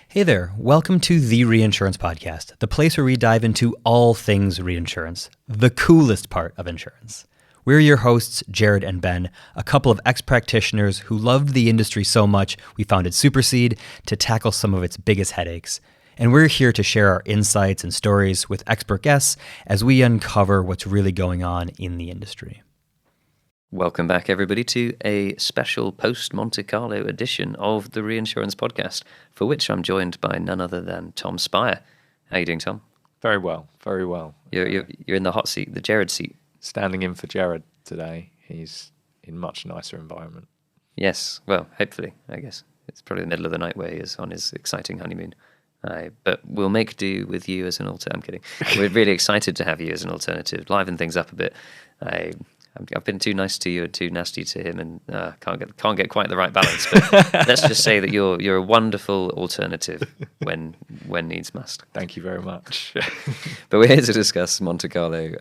Hey there, welcome to the Reinsurance Podcast, the place where we dive into all things reinsurance, the coolest part of insurance. We're your hosts, Jared and Ben, a couple of ex-practitioners who loved the industry so much we founded Supercede to tackle some of its biggest headaches. And we're here to share our insights and stories with expert guests as we uncover what's really going on in the industry. Welcome back, everybody, to a special post-Monte Carlo edition of the Reinsurance Podcast, for which I'm joined by none other than Tom Spire. How are you doing, Tom? Very well, very well. You're in the hot seat, the Jared seat. Standing in for Jared today. He's in much nicer environment. Yes, well, hopefully, I guess. It's probably the middle of the night where he is on his exciting honeymoon. But we'll make do with you as an alternative. I'm kidding. We're really excited to have you as an alternative, liven things up a bit. I've been too nice to you and too nasty to him, and can't get quite the right balance. But let's just say that you're a wonderful alternative when needs must. Thank you very much. But we're here to discuss Monte Carlo.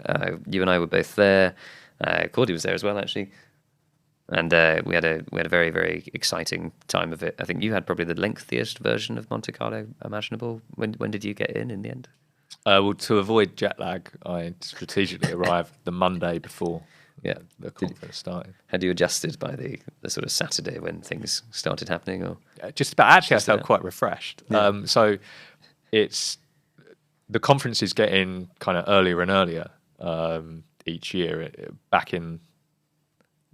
You and I were both there. Cordy was there as well, actually, and we had a very, very exciting time of it. I think you had probably the lengthiest version of Monte Carlo imaginable. When did you get in the end? Well, to avoid jet lag, I strategically arrived the Monday before. Yeah, the conference started. Had you adjusted by the sort of Saturday when things started happening, or just about? Actually, I felt quite refreshed. Yeah. So it's the conference is getting kind of earlier and earlier each year. Back in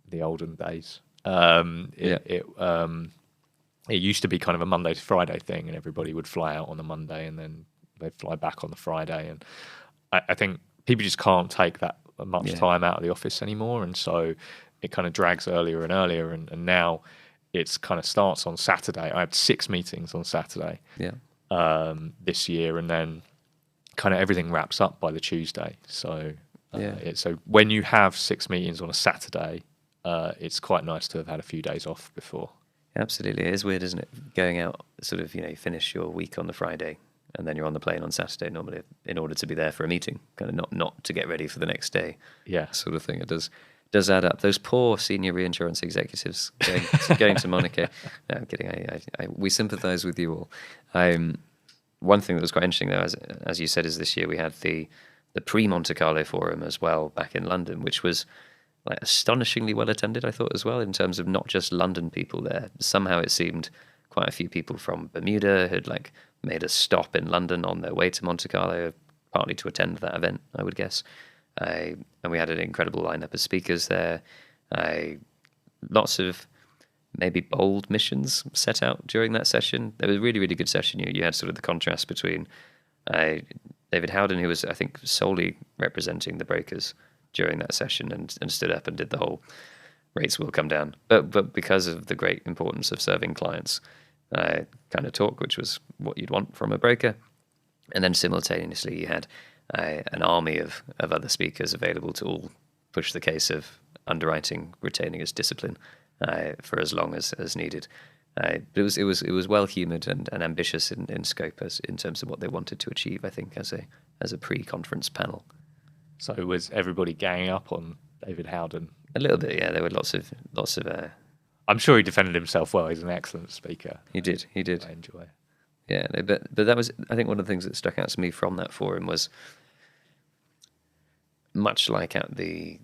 the olden days, it used to be kind of a Monday to Friday thing, and everybody would fly out on the Monday and then they'd fly back on the Friday. And I think people just can't take that much time out of the office anymore, and so it kind of drags earlier and earlier, and now it's kind of starts on Saturday. I had 6 meetings on Saturday this year, and then kind of everything wraps up by the Tuesday. So so when you have 6 meetings on a Saturday, it's quite nice to have had a few days off before. Absolutely. It is weird, isn't it? Going out, sort of, you finish your week on the Friday and then you're on the plane on Saturday normally in order to be there for a meeting, kind of not to get ready for the next day. Yeah. Sort of thing. It does add up. Those poor senior reinsurance executives going to Monaco. No, I'm kidding. We sympathise with you all. One thing that was quite interesting, though, as you said, is this year we had the pre-Monte Carlo forum as well back in London, which was like astonishingly well attended, I thought, as well, in terms of not just London people there. Somehow it seemed quite a few people from Bermuda had made a stop in London on their way to Monte Carlo, partly to attend that event, I would guess. And we had an incredible lineup of speakers there. Lots of maybe bold missions set out during that session. It was a really, really good session. You had sort of the contrast between David Howden, who was, I think, solely representing the brokers during that session and stood up and did the whole rates will come down. But because of the great importance of serving clients, kind of talk, which was what you'd want from a broker. And then simultaneously you had an army of other speakers available to all push the case of underwriting retaining its discipline for as long as needed. But it was well humoured and ambitious in scope in terms of what they wanted to achieve, I think, as a pre-conference panel. So was everybody ganging up on David Howden? A little bit, yeah. There were lots of I'm sure he defended himself well. He's an excellent speaker. He did. I enjoy it. Yeah, but that was, I think, one of the things that stuck out to me from that forum was, much like at the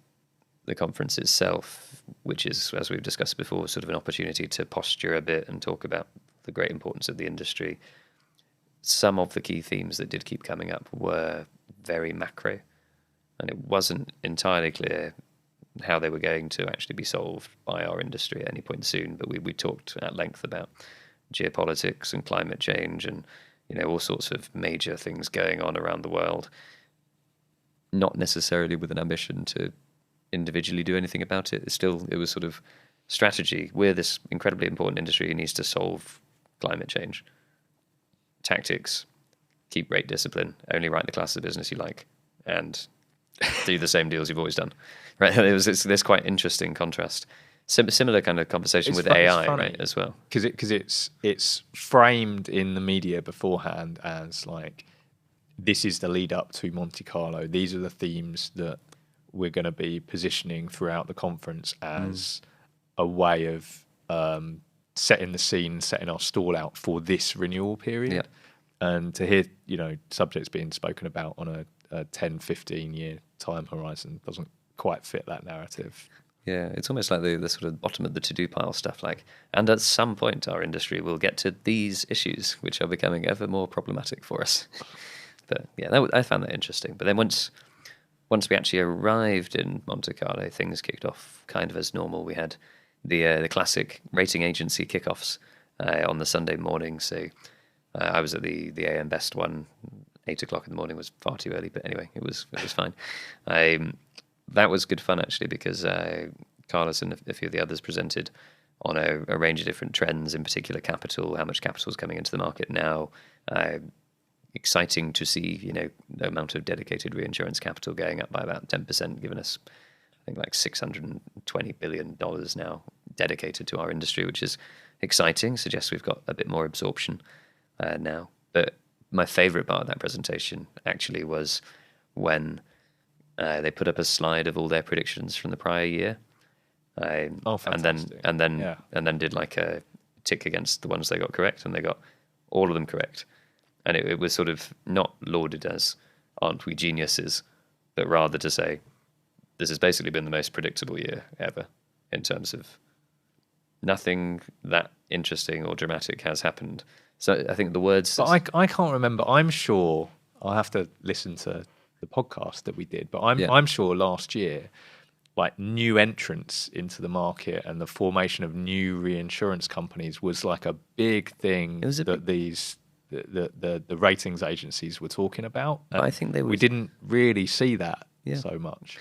conference itself, which is, as we've discussed before, sort of an opportunity to posture a bit and talk about the great importance of the industry. Some of the key themes that did keep coming up were very macro, and it wasn't entirely clear how they were going to actually be solved by our industry at any point soon. But we talked at length about geopolitics and climate change and all sorts of major things going on around the world, not necessarily with an ambition to individually do anything about it. It was sort of strategy. We're this incredibly important industry who needs to solve climate change. Tactics, keep rate discipline, only write the class of business you like, and do the same deals you've always done. Right? It was this quite interesting contrast. Similar kind of conversation with AI, right, as well. Because it's framed in the media beforehand as like, this is the lead up to Monte Carlo. These are the themes that we're going to be positioning throughout the conference as a way of setting the scene, setting our stall out for this renewal period. Yeah. And to hear, subjects being spoken about on a 10, 15-year time horizon doesn't quite fit that narrative. Yeah, it's almost like the sort of bottom of the to-do pile stuff. And at some point, our industry will get to these issues, which are becoming ever more problematic for us. But yeah, I found that interesting. But then once we actually arrived in Monte Carlo, things kicked off kind of as normal. We had the classic rating agency kickoffs on the Sunday morning. So I was at the AM Best one. 8 o'clock in the morning was far too early, but anyway, it was fine. That was good fun actually, because Carlos and a few of the others presented on a range of different trends, in particular capital, how much capital is coming into the market now. Exciting to see, the amount of dedicated reinsurance capital going up by about 10%, giving us, I think, like $620 billion now dedicated to our industry, which is exciting. Suggests we've got a bit more absorption now. But my favorite part of that presentation actually was when they put up a slide of all their predictions from the prior year. Fantastic. And then did like a tick against the ones they got correct, and they got all of them correct. And it was sort of not lauded as, aren't we geniuses, but rather to say, this has basically been the most predictable year ever in terms of nothing that interesting or dramatic has happened. So I think the words... But I can't remember. I'm sure, I'll have to listen to the podcast that we did, but I'm sure last year, like, new entrants into the market and the formation of new reinsurance companies was like a big thing the ratings agencies were talking about. I think we didn't really see that so much.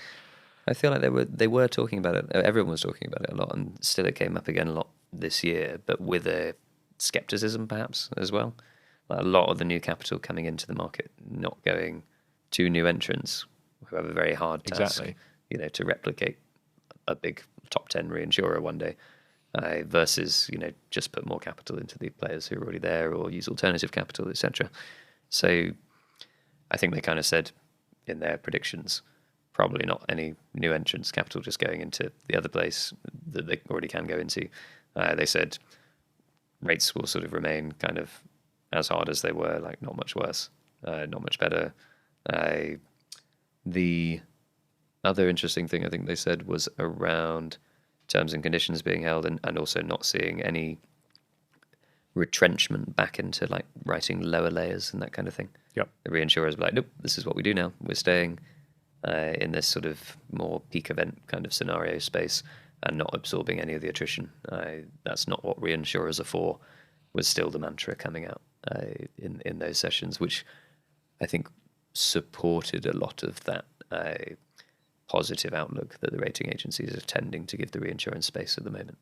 I feel like they were talking about it. Everyone was talking about it a lot, and still it came up again a lot this year, but with a skepticism perhaps as well. Like, a lot of the new capital coming into the market not going to new entrants who have a very hard task, to replicate a big top 10 reinsurer one day. Versus, just put more capital into the players who are already there, or use alternative capital, etc. So I think they kind of said in their predictions, probably not any new entrants, capital just going into the other place that they already can go into. They said rates will sort of remain kind of as hard as they were, like not much worse, not much better. The other interesting thing I think they said was around terms and conditions being held, and also not seeing any retrenchment back into like writing lower layers and that kind of thing. Yep. The reinsurers were like, nope, this is what we do now. We're staying in this sort of more peak event kind of scenario space and not absorbing any of the attrition. That's not what reinsurers are for, was still the mantra coming out in those sessions, which I think supported a lot of that positive outlook that the rating agencies are tending to give the reinsurance space at the moment.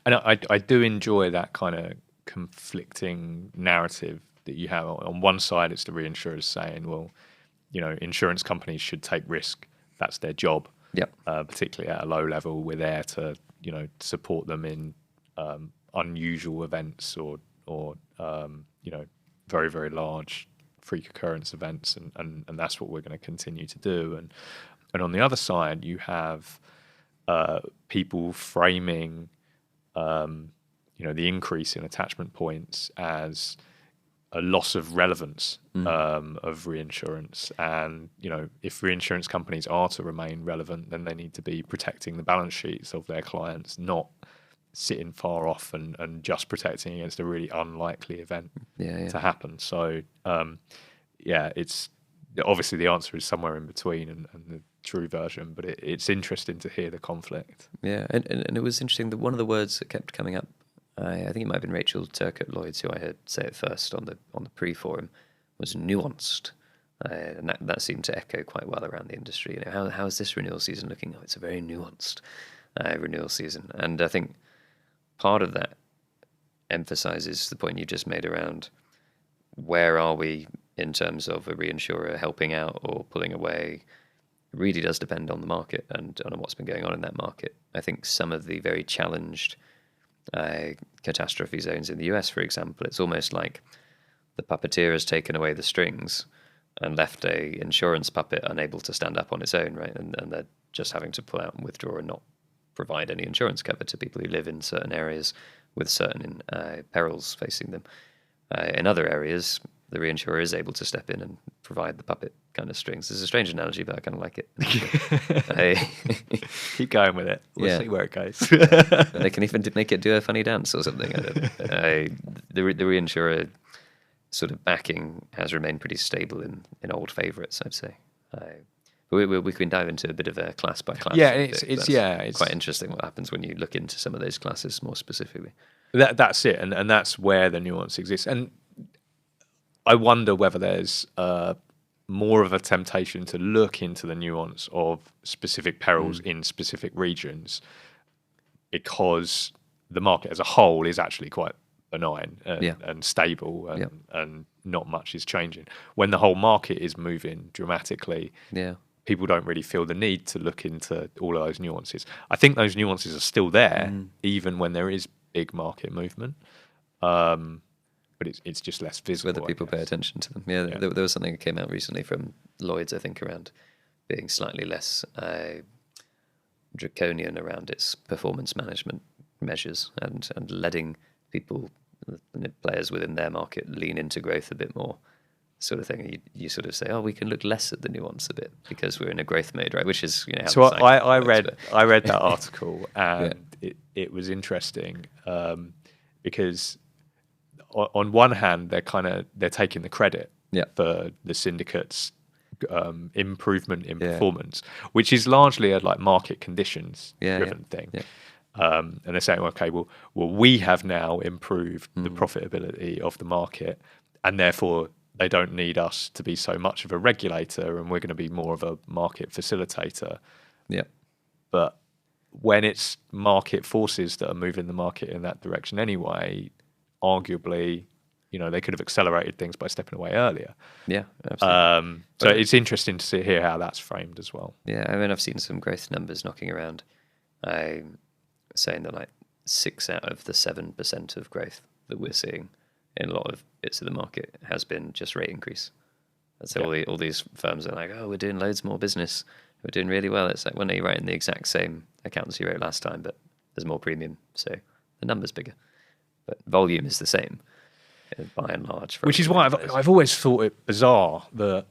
And I do enjoy that kind of conflicting narrative that you have. On one side, it's the reinsurers saying, well, insurance companies should take risk. That's their job. Yep. Particularly at a low level, we're there to, support them in unusual events or very, very large freak occurrence events. And that's what we're going to continue to do. And on the other side, you have people framing, the increase in attachment points as a loss of relevance of reinsurance. And, if reinsurance companies are to remain relevant, then they need to be protecting the balance sheets of their clients, not sitting far off and just protecting against a really unlikely event to happen. So, it's obviously the answer is somewhere in between and the true version, but it's interesting to hear the conflict. Yeah, and it was interesting that one of the words that kept coming up, I think it might have been Rachel Turk at Lloyd's who I heard say it first on the pre-forum, was nuanced. And that seemed to echo quite well around the industry. How is this renewal season looking? Oh, it's a very nuanced renewal season. And I think part of that emphasizes the point you just made around where are we in terms of a reinsurer helping out or pulling away. It really does depend on the market and on what's been going on in that market. I think some of the very challenged catastrophe zones in the US, for example, it's almost like the puppeteer has taken away the strings and left a insurance puppet unable to stand up on its own, right? And they're just having to pull out and withdraw and not provide any insurance cover to people who live in certain areas with certain perils facing them. In other areas, the reinsurer is able to step in and provide the puppet kind of strings. It's a strange analogy, but I kind of like it. Keep going with it. We'll Yeah. see where it goes. And they can even make it do a funny dance or something. The reinsurer sort of backing has remained pretty stable in old favourites, I'd say. We can dive into a bit of a class by class. Yeah, it's quite interesting what happens when you look into some of those classes more specifically. That's it, and that's where the nuance exists. And I wonder whether there's more of a temptation to look into the nuance of specific perils in specific regions, because the market as a whole is actually quite benign and stable, and not much is changing. When the whole market is moving dramatically, people don't really feel the need to look into all of those nuances. I think those nuances are still there, even when there is big market movement. But it's just less visible. Whether people pay attention to them. Yeah. There was something that came out recently from Lloyd's, I think, around being slightly less draconian around its performance management measures and letting people, players within their market, lean into growth a bit more, sort of thing. You sort of say, we can look less at the nuance a bit because we're in a growth mode, right? Which is, how so I read that article, and it was interesting because on one hand they're taking the credit for the syndicate's improvement in performance, which is largely a market conditions driven thing. And they're saying, okay, well, we have now improved the profitability of the market, and therefore they don't need us to be so much of a regulator, and we're going to be more of a market facilitator. Yeah. But when it's market forces that are moving the market in that direction anyway, arguably, they could have accelerated things by stepping away earlier. Yeah, absolutely. So it's interesting to hear how that's framed as well. Yeah, I mean, I've seen some growth numbers knocking around, saying that 6 out of the 7% of growth that we're seeing in a lot of bits of the market has been just rate increase. And so all these firms are like, we're doing loads more business, we're doing really well. It's like, well, no, you're writing the exact same accounts you wrote last time, but there's more premium, so the number's bigger. But volume is the same, by and large. Which is why I've always thought it bizarre that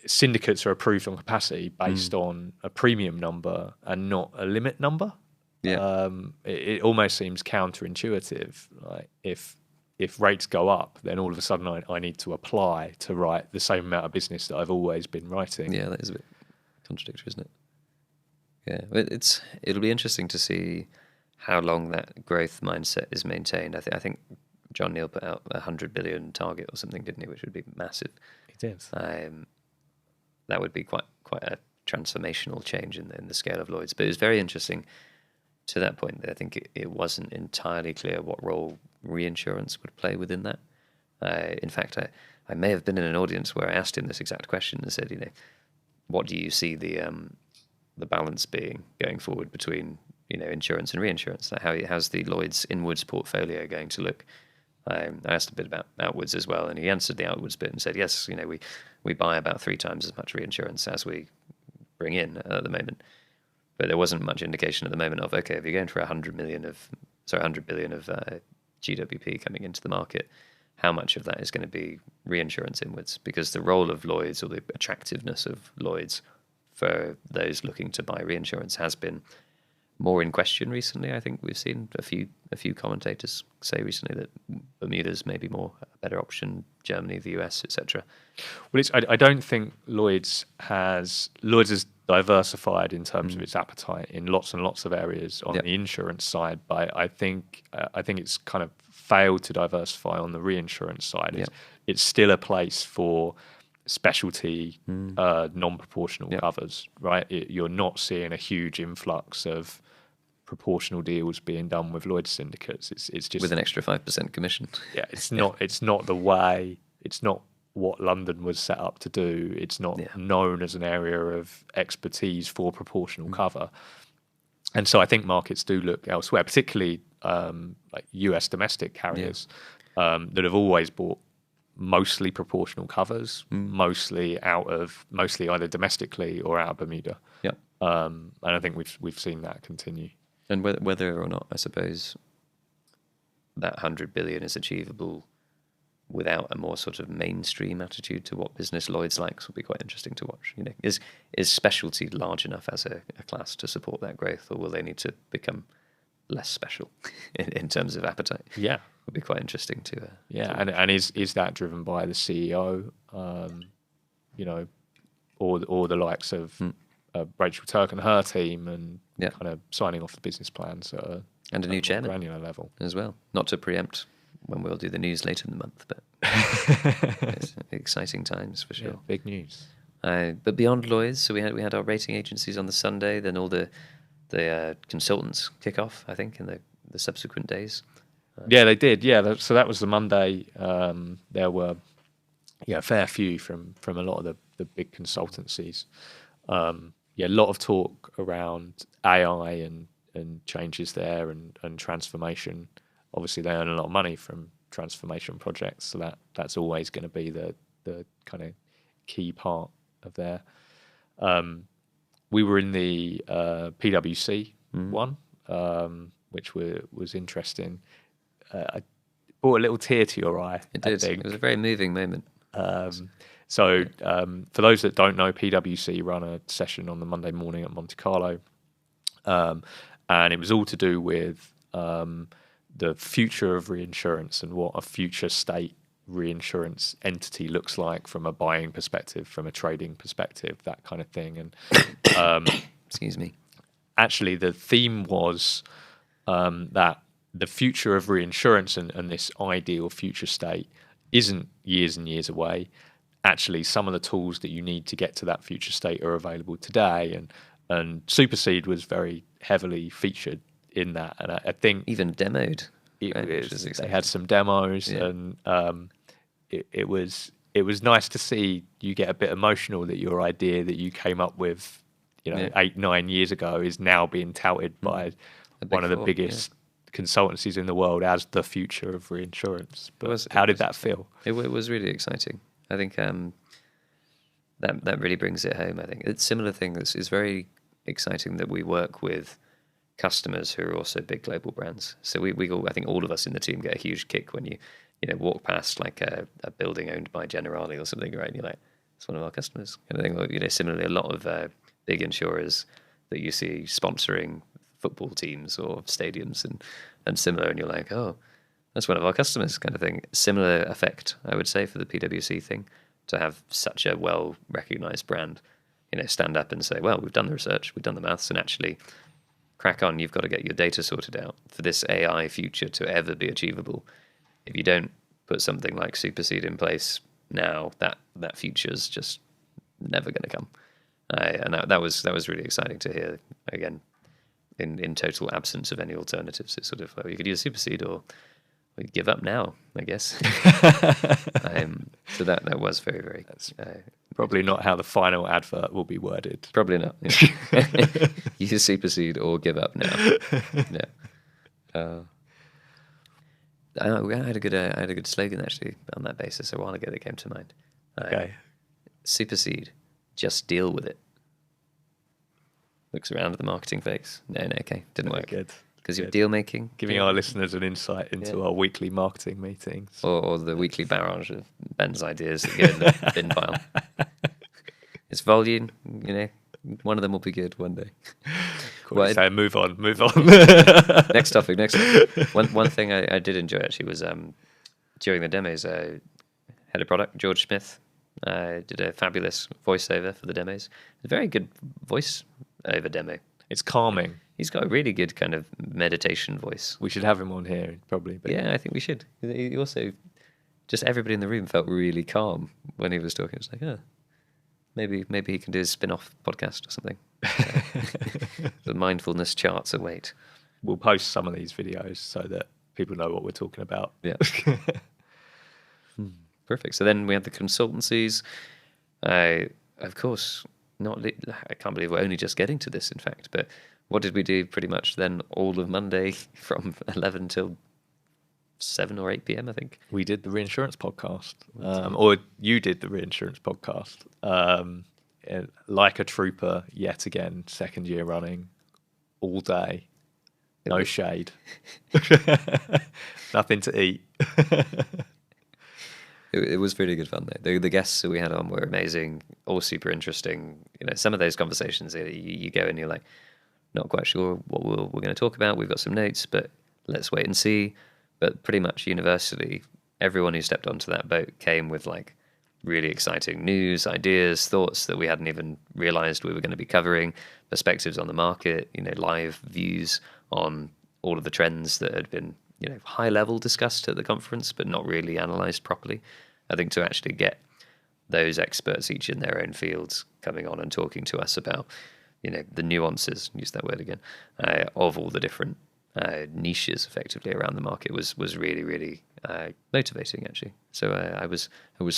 syndicates are approved on capacity based on a premium number and not a limit number. Yeah. It almost seems counterintuitive. Like if rates go up, then all of a sudden I need to apply to write the same amount of business that I've always been writing. Yeah, that is a bit contradictory, isn't it? Yeah, it'll be interesting to see how long that growth mindset is maintained. I think John Neal put out a 100 billion target or something, didn't he? Which would be massive. It is. That would be quite a transformational change in the scale of Lloyd's. But it was very interesting to that point that I think it wasn't entirely clear what role reinsurance would play within that. In fact, I may have been in an audience where I asked him this exact question and said, what do you see the balance being going forward between insurance and reinsurance? How's the Lloyd's inwards portfolio going to look? I asked a bit about outwards as well, and he answered the outwards bit and said, yes, we buy about 3 times as much reinsurance as we bring in at the moment. But there wasn't much indication at the moment of, okay, if you're going for 100 billion of GWP coming into the market, how much of that is going to be reinsurance inwards? Because the role of Lloyd's, or the attractiveness of Lloyd's for those looking to buy reinsurance, has been more in question recently. I think we've seen a few commentators say recently that Bermuda's maybe more a better option, Germany, the US, etc. Well, I don't think Lloyd's has diversified in terms of its appetite in lots and lots of areas on the insurance side, but I think it's kind of failed to diversify on the reinsurance side. It's still a place for specialty non-proportional covers, right? You're not seeing a huge influx of proportional deals being done with Lloyd's syndicates. It's just with an extra 5% commission. Yeah, it's not the way. It's not what London was set up to do. It's not known as an area of expertise for proportional cover. And so I think markets do look elsewhere, particularly like US domestic carriers that have always bought mostly proportional covers, mostly either domestically or out of Bermuda. And I think we've seen that continue. And whether or not, I suppose, that 100 billion is achievable without a more sort of mainstream attitude to what business Lloyd's likes will be quite interesting to watch. Is specialty large enough as a class to support that growth, or will they need to become less special in terms of appetite? Yeah, would be quite interesting to. And is that driven by the CEO? Or the likes of Rachel Turk and her team, and kind of signing off the business plans and a new chairman granular level as well. Not to preempt when we'll do the news later in the month, but it's exciting times for sure. Yeah, big news. But beyond Lloyd's, so we had our rating agencies on the Sunday, then all the consultants kick off, I think, in the subsequent days. Yeah, they did. Yeah, so that was the Monday. There were a fair few from a lot of the big consultancies. A lot of talk around AI and changes there and transformation. Obviously, they earn a lot of money from transformation projects, so that's always going to be the kind of key part of there. We were in the PwC one, which was interesting. I brought a little tear to your eye. It did. It was a very moving moment. So for those that don't know, PwC run a session on the Monday morning at Monte Carlo, and it was all to do with the future of reinsurance and what a future state reinsurance entity looks like from a buying perspective, from a trading perspective, that kind of thing. And excuse me. Actually, the theme was that the future of reinsurance and this ideal future state isn't years and years away. Actually, some of the tools that you need to get to that future state are available today, and Supercede was very heavily featured in that. And I think even demoed. They had some demos, and it was nice to see you get a bit emotional that your idea that you came up with, 8-9 years ago, is now being touted by one of the biggest consultancies in the world as the future of reinsurance. But how did that feel? It was really exciting. I think that really brings it home. I think it's a similar thing. This is very exciting that we work with customers who are also big global brands. So we all, I think all of us in the team get a huge kick when you walk past like a building owned by Generali or something, right? And you're like, it's one of our customers. And I think similarly, a lot of big insurers that you see sponsoring football teams or stadiums and similar, and you're like, oh, that's one of our customers, kind of thing. Similar effect, I would say, for the PwC thing, to have such a well-recognized brand, stand up and say, well, we've done the research, we've done the maths, and actually crack on, you've got to get your data sorted out for this AI future to ever be achievable. If you don't put something like Supercede in place now, that future's just never going to come. And that was really exciting to hear, again, in total absence of any alternatives. It's sort of, well, you could use Supercede or we give up now, I guess. So that was very, very... probably not how the final advert will be worded. Probably not. Yeah. Use Supercede or give up now. Yeah. I had a good slogan actually on that basis a while ago that came to mind. Okay. Supercede, just deal with it. Looks around at the marketing face. No, okay, didn't work. Good. Because you're deal making. Giving our listeners an insight into our weekly marketing meetings. Or the weekly barrage of Ben's ideas that go in the bin pile. It's volume, one of them will be good one day. Cool, so move on. Next topic. One thing I did enjoy actually was during the demos, head of product, George Smith, did a fabulous voiceover for the demos. A very good voice-over demo. It's calming. He's got a really good kind of meditation voice. We should have him on here, probably. But yeah, I think we should. He also, just everybody in the room felt really calm when he was talking. It's like, oh, maybe he can do a spin-off podcast or something. The mindfulness charts await. We'll post some of these videos so that people know what we're talking about. Yeah. Perfect. So then we had the consultancies. Of course, I can't believe we're only just getting to this, in fact, but what did we do pretty much then all of Monday from 11 till 7 or 8 p.m, I think? We did the Reinsurance podcast, or you did the Reinsurance podcast. Like a trooper, yet again, second year running, all day. No shade. Nothing to eat. It was really good fun though. The guests that we had on were amazing, all super interesting. Some of those conversations you go and you're like, not quite sure what we're going to talk about. We've got some notes, but let's wait and see. But pretty much universally, everyone who stepped onto that boat came with like really exciting news, ideas, thoughts that we hadn't even realized we were going to be covering, perspectives on the market, live views on all of the trends that had been, high level discussed at the conference, but not really analyzed properly. I think to actually get those experts, each in their own fields, coming on and talking to us about, the nuances, use that word again, of all the different niches effectively around the market was really, really motivating actually. So I was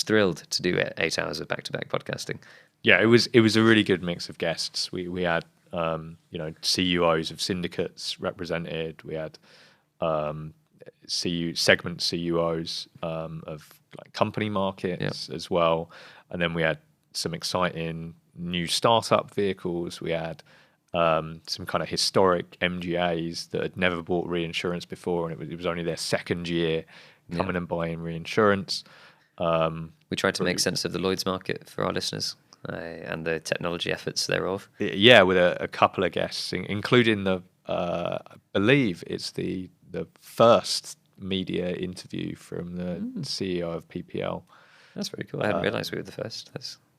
thrilled to do 8 hours of back-to-back podcasting. Yeah, it was a really good mix of guests. We had CEOs of syndicates represented. We had segment CEOs of like company markets as well, and then we had some exciting new startup vehicles. We had some kind of historic MGAs that had never bought reinsurance before, and it was only their second year coming and buying reinsurance. We tried to make sense of the Lloyd's market for our listeners and the technology efforts thereof. Yeah, with a couple of guests, including I believe it's the first media interview from the CEO of PPL. That's very cool. I hadn't realised we were the first.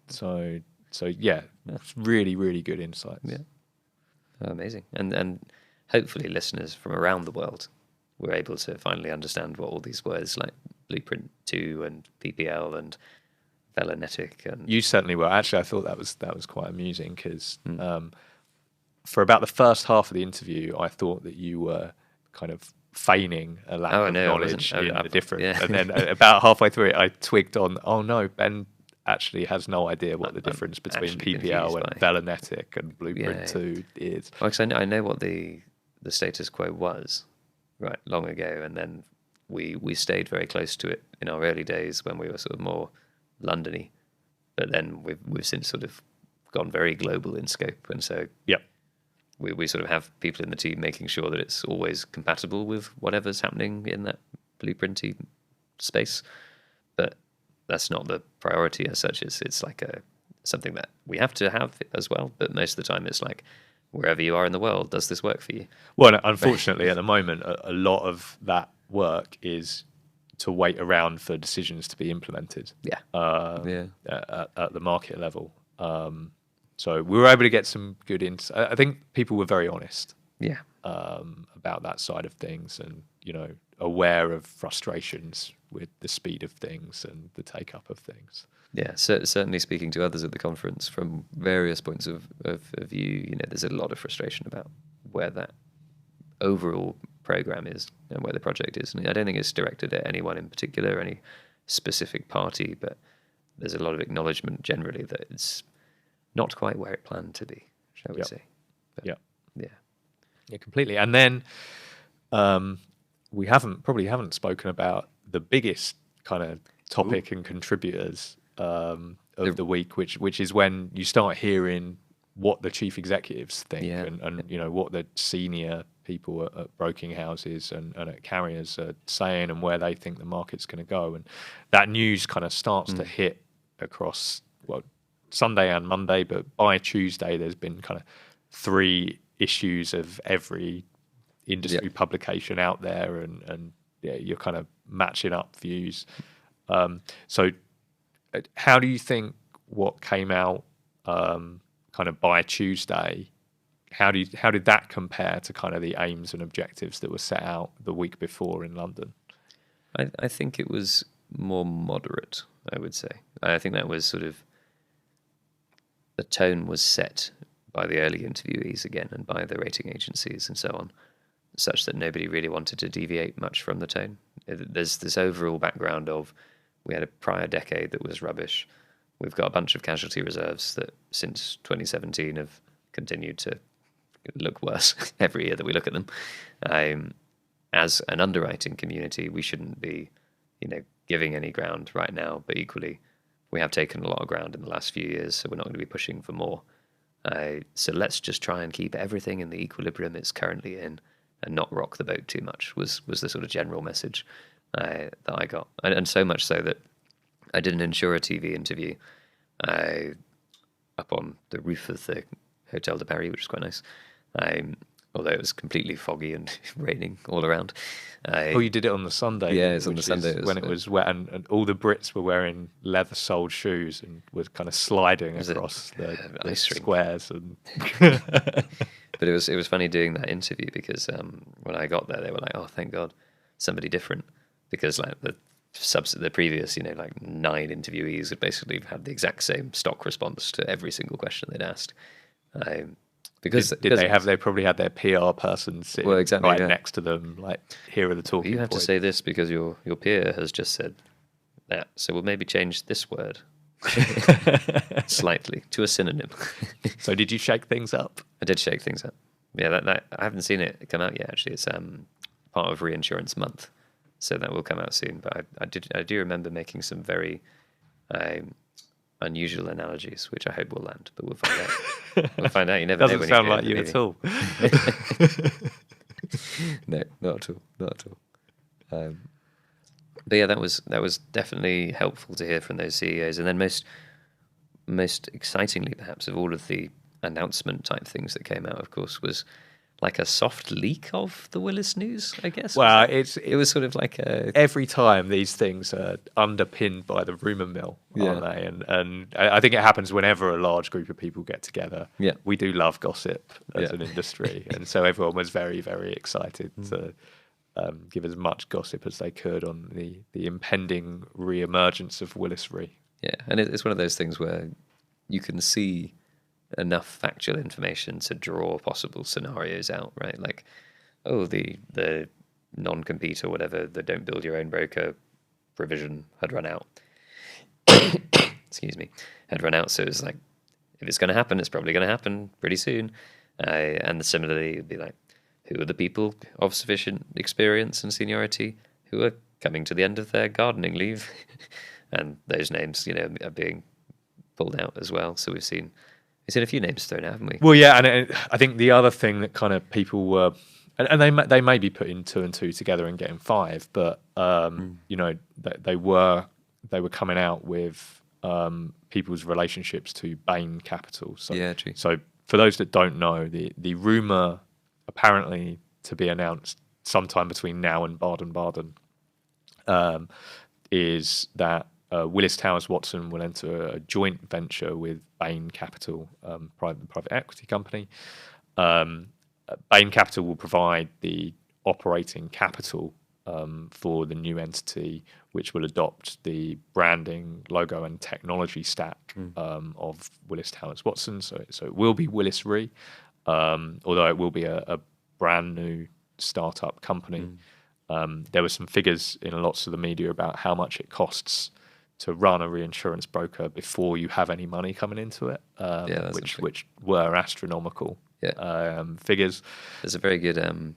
So yeah, it's really, really good insights. Yeah. Oh, amazing. And hopefully listeners from around the world were able to finally understand what all these words like Blueprint 2 and PPL and Velanetic and... You certainly were. Actually, I thought that was quite amusing because for about the first half of the interview, I thought that you were kind of feigning a lack of knowledge in the difference. Yeah. And then about halfway through it, I twigged on, oh no, Ben actually has no idea what the difference between PPL and Velanetic and Blueprint 2 is. Well, because I know what the status quo was, right, long ago, and then we stayed very close to it in our early days when we were sort of more Londony, but then we've since sort of gone very global in scope, and so we sort of have people in the team making sure that it's always compatible with whatever's happening in that blueprinty space, but that's not the priority as such. It's like something that we have to have as well, but most of the time it's like, wherever you are in the world, does this work for you? Well, unfortunately, at the moment, a lot of that work is to wait around for decisions to be implemented. At the market level. So we were able to get some good insight. I think people were very honest. About that side of things, and aware of frustrations with the speed of things and the take up of things. Yeah, certainly speaking to others at the conference from various points of view, there's a lot of frustration about where that overall program is and where the project is. And I don't think it's directed at anyone in particular, any specific party, but there's a lot of acknowledgement generally that it's not quite where it planned to be, shall we say. But, yeah, completely. And then we probably haven't spoken about the biggest kind of topic and contributors of the week, which is when you start hearing what the chief executives think and what the senior people at broking houses and at carriers are saying and where they think the market's going to go. And that news kind of starts to hit across, Sunday and Monday, but by Tuesday there's been kind of 3 issues of every industry publication out there, and you're kind of matching up views. So how do you think what came out kind of by Tuesday, how did that compare to kind of the aims and objectives that were set out the week before in London? I think it was more moderate, I would say. I think that was sort of, the tone was set by the early interviewees again and by the rating agencies and so on, such that nobody really wanted to deviate much from the tone. There's this overall background of, we had a prior decade that was rubbish. We've got a bunch of casualty reserves that since 2017 have continued to look worse every year that we look at them. As an underwriting community, we shouldn't be, giving any ground right now, but equally, we have taken a lot of ground in the last few years, so we're not going to be pushing for more. So let's just try and keep everything in the equilibrium it's currently in, and not rock the boat too much was the sort of general message that I got, and so much so that I did an Insurer TV interview up on the roof of the Hotel de Paris, which was quite nice. Although it was completely foggy and raining all around. You did it on the Sunday. Yeah, it was on the Sunday. When it was wet, and all the Brits were wearing leather-soled shoes and were kind of sliding across the squares. And But it was funny doing that interview because when I got there, they were like, "Oh, thank God, somebody different," because like the previous, 9 interviewees had basically had the exact same stock response to every single question they'd asked. Because they probably had their PR person sitting right next to them, like, here are the talking points. You have to say this because your peer has just said that, so we'll maybe change this word slightly to a synonym. So did you shake things up? I did shake things up. Yeah, that I haven't seen it come out yet. Actually, it's part of Reinsurance Month, so that will come out soon. But I do remember making some very unusual analogies, which I hope will land, but we'll find out. We'll find out. You never know when sound like you at all. No, not at all. But yeah, that was definitely helpful to hear from those CEOs. And then most excitingly, perhaps, of all of the announcement type things that came out, of course, was like a soft leak of the Willis news, I guess. Well, it was sort of like every time these things are underpinned by the rumour mill, aren't they? And I think it happens whenever a large group of people get together. Yeah. We do love gossip as an industry, and so everyone was very, very excited to give as much gossip as they could on the impending re-emergence of Willis Re. Yeah, and it's one of those things where you can see enough factual information to draw possible scenarios out, right? Like, the non-compete or whatever, the don't build your own broker provision had run out. Excuse me, had run out. So it's like, if it's going to happen, it's probably going to happen pretty soon. And similarly, it'd be like, who are the people of sufficient experience and seniority who are coming to the end of their gardening leave? And those names, are being pulled out as well. So we've seen a few names thrown out, haven't we? Well, yeah, and I think the other thing that kind of people were, and they may be putting 2 and 2 together and getting 5, but they were coming out with people's relationships to Bain Capital. So, yeah, true. So for those that don't know, the rumor apparently to be announced sometime between now and Baden-Baden is that Willis Towers Watson will enter a joint venture with Bain Capital, private equity company. Bain Capital will provide the operating capital for the new entity, which will adopt the branding, logo, and technology stack of Willis Towers Watson. So it will be Willis Re, although it will be a brand new startup company. There were some figures in lots of the media about how much it costs to run a reinsurance broker before you have any money coming into it, which were astronomical figures. There's a very good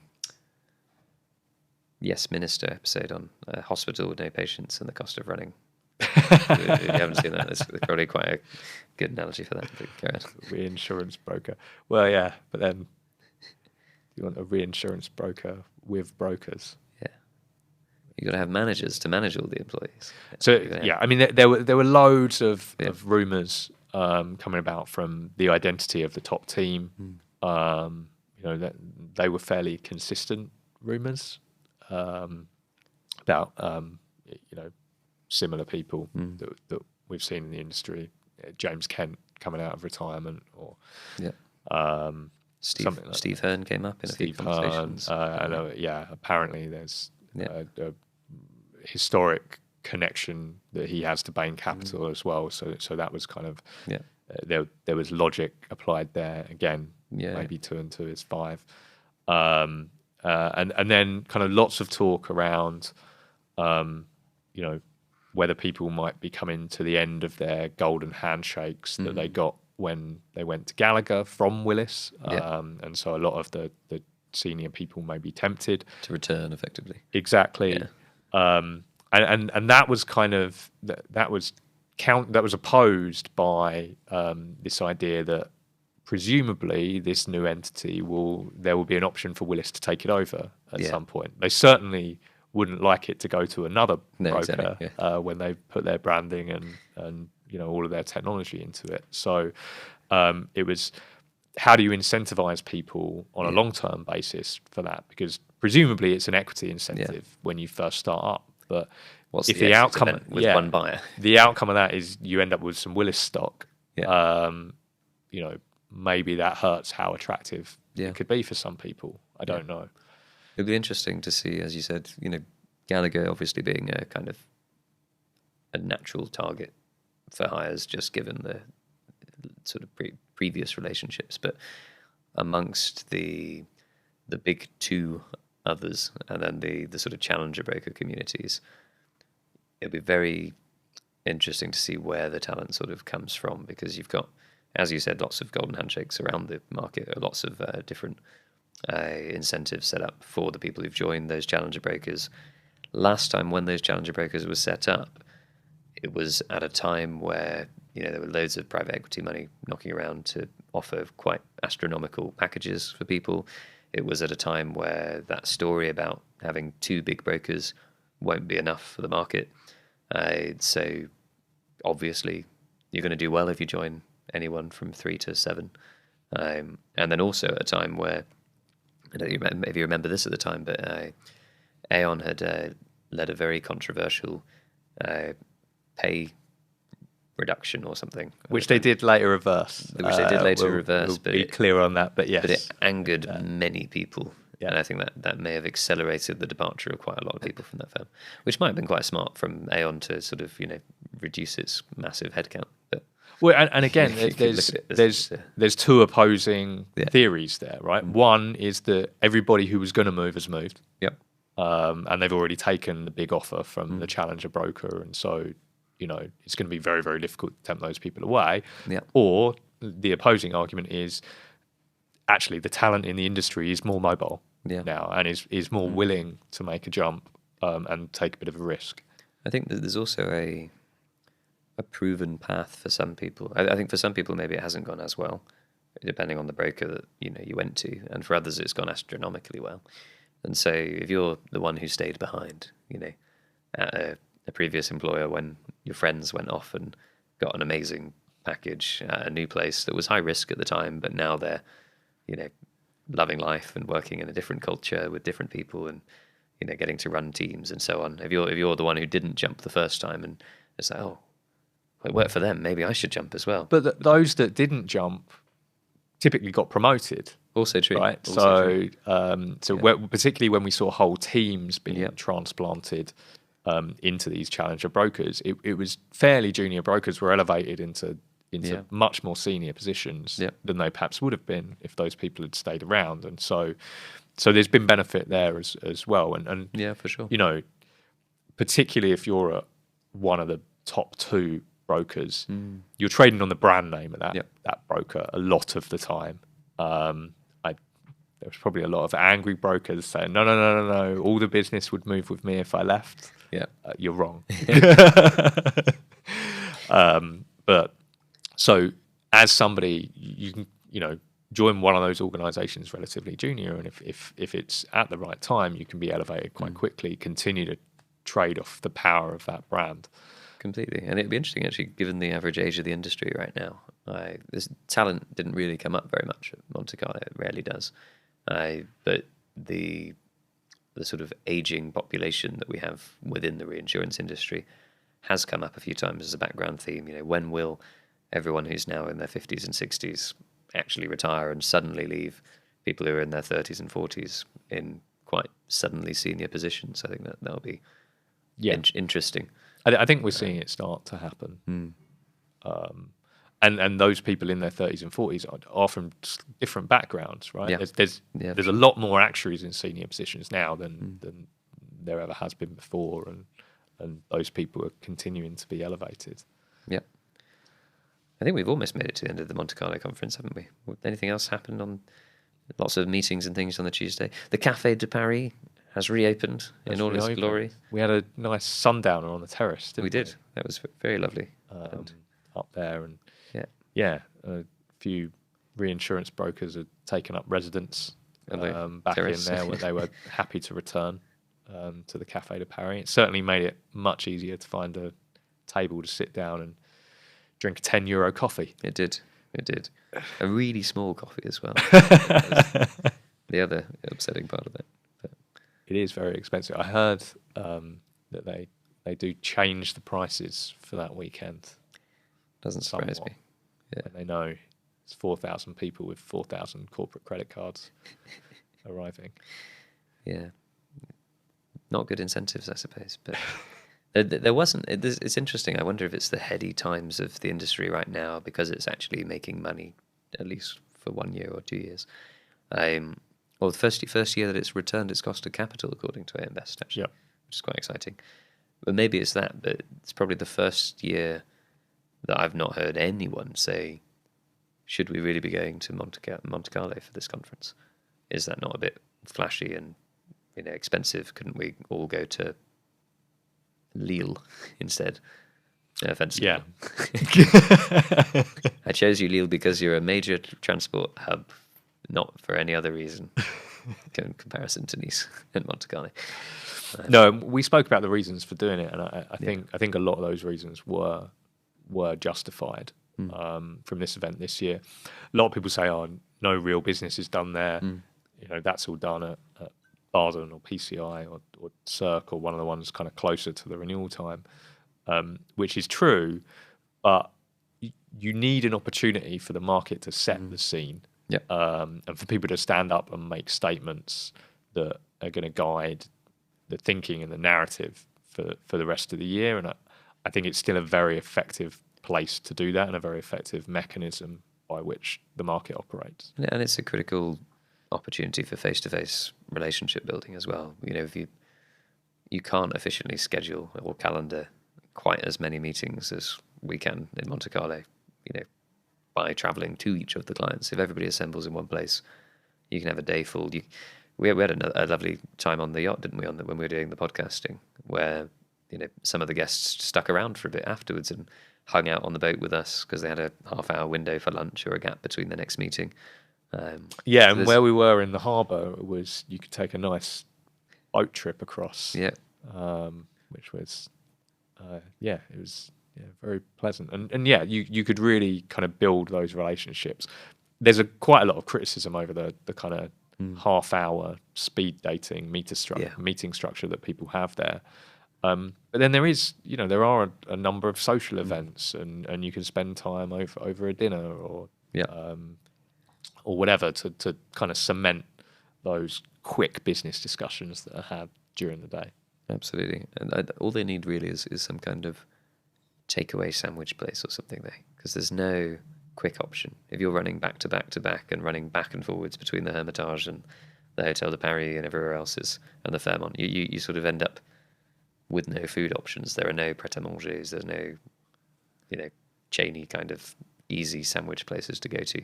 Yes Minister episode on a hospital with no patients and the cost of running. If you haven't seen that, it's probably quite a good analogy for that. Reinsurance broker. Well, yeah, but then you want a reinsurance broker with brokers. You got to have managers to manage all the employees. So yeah, I mean there were loads of rumours coming about from the identity of the top team. That they were fairly consistent rumours about similar people that we've seen in the industry. James Kent coming out of retirement, or Steve Hearn came up in a few conversations. Apparently there's a historic connection that he has to Bain Capital as well. So that was kind of there was logic applied there again. Maybe 2 and 2 is 5, and then kind of lots of talk around whether people might be coming to the end of their golden handshakes that they got when they went to Gallagher from Willis, and so a lot of the senior people may be tempted to return effectively. Exactly. And that was kind of that was opposed by this idea that presumably this new entity there will be an option for Willis to take it over at Yeah. some point. They certainly wouldn't like it to go to another No, broker exactly, yeah. when they put their branding and all of their technology into it. So it was, how do you incentivize people on a Yeah. long-term basis for that? Because presumably it's an equity incentive when you first start up, but What's if the the exit outcome event with one buyer? the outcome of that is you end up with some Willis stock. Yeah. Maybe that hurts how attractive Yeah. it could be for some people. I don't know. It'd be interesting to see, as you said, Gallagher obviously being a kind of a natural target for hires, just given the sort of previous relationships, but amongst the big two others, and then the sort of challenger broker communities, it'll be very interesting to see where the talent sort of comes from, because you've got, as you said, lots of golden handshakes around the market, lots of different incentives set up for the people who've joined those challenger brokers. Last time when those challenger brokers were set up, it was at a time where there were loads of private equity money knocking around to offer quite astronomical packages for people. It was at a time where that story about having two big brokers won't be enough for the market. So obviously you're going to do well if you join anyone from 3 to 7. And then also at a time where, I don't know if you remember this at the time, but Aon had led a very controversial pay reduction or something, Which they did later reverse. We'll but be clear on that. But yes, but it angered many people. Yeah. And I think that may have accelerated the departure of quite a lot of people from that firm, which might have been quite smart from Aon to sort of reduce its massive headcount. But and again, there's two opposing theories there, right? One is that everybody who was going to move has moved. Yep. And they've already taken the big offer from the challenger broker, and so it's going to be very, very difficult to tempt those people away. Yeah. Or the opposing argument is actually the talent in the industry is more mobile now and is more willing to make a jump and take a bit of a risk. I think that there's also a proven path for some people. I think for some people maybe it hasn't gone as well, depending on the broker that you went to, and for others it's gone astronomically well. And so if you're the one who stayed behind, at a previous employer when your friends went off and got an amazing package at a new place that was high risk at the time, but now they're, loving life and working in a different culture with different people and, getting to run teams and so on. If you're the one who didn't jump the first time and it's like, oh, it worked for them, maybe I should jump as well. But those that didn't jump typically got promoted. Also true. Right. Also true. Particularly when we saw whole teams being transplanted into these challenger brokers, it was fairly junior brokers were elevated into much more senior positions than they perhaps would have been if those people had stayed around. And so there's been benefit there as well. And yeah, for sure. Particularly if you're at one of the top 2 brokers, you're trading on the brand name of that broker a lot of the time. There was probably a lot of angry brokers saying, no, all the business would move with me if I left. Yeah. You're wrong. But so as somebody, you can, join one of those organizations relatively junior, and if it's at the right time, you can be elevated quite quickly, continue to trade off the power of that brand. Completely. And it'd be interesting, actually, given the average age of the industry right now. This talent didn't really come up very much at Monte Carlo. It rarely does. But the sort of aging population that we have within the reinsurance industry has come up a few times as a background theme. When will everyone who's now in their 50s and 60s actually retire and suddenly leave people who are in their 30s and 40s in quite suddenly senior positions? I think that'll be interesting. I think we're seeing it start to happen. And those people in their 30s and 40s are from different backgrounds, right? Yeah. There's a lot more actuaries in senior positions now than there ever has been before, and those people are continuing to be elevated. Yeah. I think we've almost made it to the end of the Monte Carlo conference, haven't we? Anything else happened on lots of meetings and things on the Tuesday? The Café de Paris has reopened in all its glory. We had a nice sundowner on the terrace, didn't we? We did. That was very lovely. Up there, and a few reinsurance brokers had taken up residence back terrace. in there, where they were happy to return to the Café de Paris. It certainly made it much easier to find a table to sit down and drink a €10 coffee. It did. A really small coffee as well. That was the other upsetting part of it. But it is very expensive. I heard that they do change the prices for that weekend. doesn't surprise somewhat. me. Yeah. And they know it's 4,000 people with 4,000 corporate credit cards arriving. Yeah. Not good incentives, I suppose. But there wasn't. It's interesting. I wonder if it's the heady times of the industry right now because it's actually making money, at least for 1 year or 2 years. Well, the first year that it's returned its cost of capital, according to AM Best, actually, which is quite exciting. But maybe it's that, but it's probably the first year that I've not heard anyone say, should we really be going to Monte Carlo for this conference? Is that not a bit flashy and expensive? Couldn't we all go to Lille instead? No offense. Yeah. I chose you, Lille, because you're a major transport hub, not for any other reason in comparison to Nice and Monte Carlo. No, we spoke about the reasons for doing it, and I think a lot of those reasons were justified from this event this year. A lot of people say, "Oh, no real business is done there." That's all done at Baden or PCI or Cirque or one of the ones kind of closer to the renewal time, which is true, but you need an opportunity for the market to set the scene, and for people to stand up and make statements that are going to guide the thinking and the narrative for the rest of the year. And I think it's still a very effective place to do that and a very effective mechanism by which the market operates. Yeah, and it's a critical opportunity for face-to-face relationship building as well. If you can't efficiently schedule or calendar quite as many meetings as we can in Monte Carlo, by traveling to each of the clients. If everybody assembles in one place, you can have a day full. We had a lovely time on the yacht, didn't we, when we were doing the podcasting, where some of the guests stuck around for a bit afterwards and hung out on the boat with us because they had a half-hour window for lunch or a gap between the next meeting. And where we were in the harbour was you could take a nice boat trip across. Yeah, which was it was very pleasant, and you could really kind of build those relationships. There's quite a lot of criticism over the kind of half-hour speed dating meeting structure that people have there. But then there is, there are a number of social events, and you can spend time over a dinner or whatever to kind of cement those quick business discussions that are had during the day. Absolutely. And all they need really is some kind of takeaway sandwich place or something there, because there's no quick option. If you're running back to back to back and running back and forwards between the Hermitage and the Hotel de Paris and everywhere else and the Fairmont, you sort of end up with no food options. There are no pret-a-mangers. There's no, chainy kind of easy sandwich places to go to.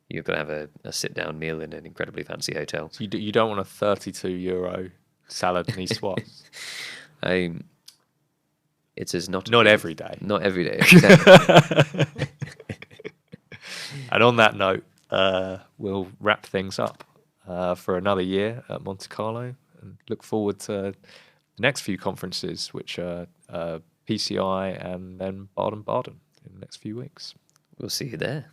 You've got to have a sit-down meal in an incredibly fancy hotel. So you don't want a €32 salad niçoise. It is not every day. Not every day. Exactly. And on that note, we'll wrap things up for another year at Monte Carlo, and look forward to the next few conferences, which are PCI and then Baden-Baden in the next few weeks. We'll see you there.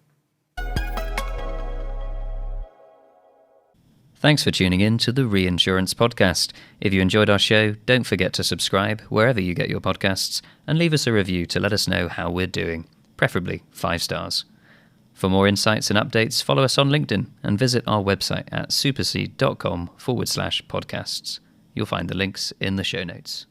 Thanks for tuning in to the Reinsurance Podcast. If you enjoyed our show, don't forget to subscribe wherever you get your podcasts and leave us a review to let us know how we're doing, preferably 5 stars. For more insights and updates, follow us on LinkedIn and visit our website at supercede.com/podcasts. You'll find the links in the show notes.